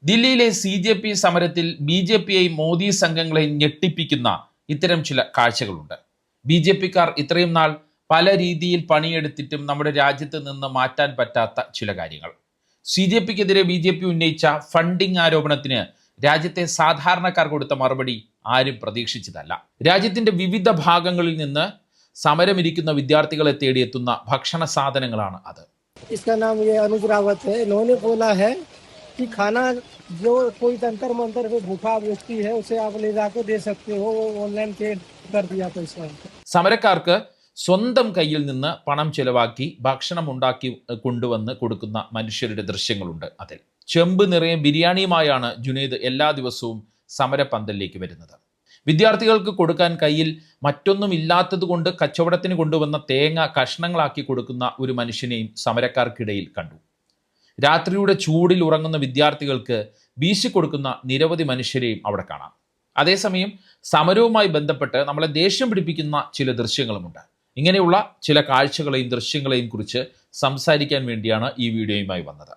ദില്ലിയിലെ CJP സമരത്തിൽ BJPയെയും മോദി സംഘങ്ങളെയും ഞെട്ടിപ്പിക്കുന്ന ഇത്തരം ചില കാഴ്ചകളുണ്ട്. BJPക്കാർ ഇത്രയും നാൾ പല രീതിയിൽ പണിയെടുത്തിട്ടും നമ്മുടെ രാജ്യത്ത് നിന്ന് മാറ്റാൻ പറ്റാത്ത ചില കാര്യങ്ങൾ. CJPക്കെതിരെ BJP ഉന്നയിച്ച ഫണ്ടിംഗ് ആരോപണത്തിന് രാജ്യത്തെ സാധാരണക്കാർ കൊടുത്ത മറുപടി ആരും പ്രതീക്ഷിച്ചതല്ല. രാജ്യത്തിന്റെ വിവിധ ഭാഗങ്ങളിൽ നിന്ന് സമരമിരിക്കുന്ന വിദ്യാർത്ഥികളെ തേടിയെത്തുന്ന ഭക്ഷണ സാധനങ്ങളാണ് അത്. इसका नाम ये अनुज रावत है। इन्होंने बोला है कि खाना जो कोई तंत्र मंत्र पे भूखा व्यक्ति है उसे आप ले जाके दे सकते हो, वो ऑनलाइन पे कर दिया पैसा. സമരക്കാർക്ക് സ്വന്തം കയ്യിൽ നിന്ന് പണം ചെലവാക്കി ഭക്ഷണം ഉണ്ടാക്കി കൊണ്ടുവന്ന് കൊടുക്കുന്ന മനുഷ്യരുടെ ദൃശ്യങ്ങളുണ്ട്. അതിൽ ചെമ്പ് നിറയെ ബിരിയാണിയുമായാണ് ജുനൈദ് എല്ലാ ദിവസവും സമരപന്തലിലേക്ക് വരുന്നത്. വിദ്യാർത്ഥികൾക്ക് കൊടുക്കാൻ കയ്യിൽ മറ്റൊന്നും ഇല്ലാത്തത് കൊണ്ട് കച്ചവടത്തിന് കൊണ്ടുവന്ന തേങ്ങ കഷ്ണങ്ങളാക്കി കൊടുക്കുന്ന ഒരു മനുഷ്യനെയും സമരക്കാർക്കിടയിൽ കണ്ടു. രാത്രിയുടെ ചൂടിൽ ഉറങ്ങുന്ന വിദ്യാർത്ഥികൾക്ക് വീശിക്കൊടുക്കുന്ന നിരവധി മനുഷ്യരെയും അവിടെ കാണാം. അതേസമയം സമരവുമായി ബന്ധപ്പെട്ട് നമ്മളെ ദേഷ്യം പിടിപ്പിക്കുന്ന ചില ദൃശ്യങ്ങളുമുണ്ട്. ഇങ്ങനെയുള്ള ചില കാഴ്ചകളെയും ദൃശ്യങ്ങളെയും കുറിച്ച് സംസാരിക്കാൻ വേണ്ടിയാണ് ഈ വീഡിയോയുമായി വന്നത്.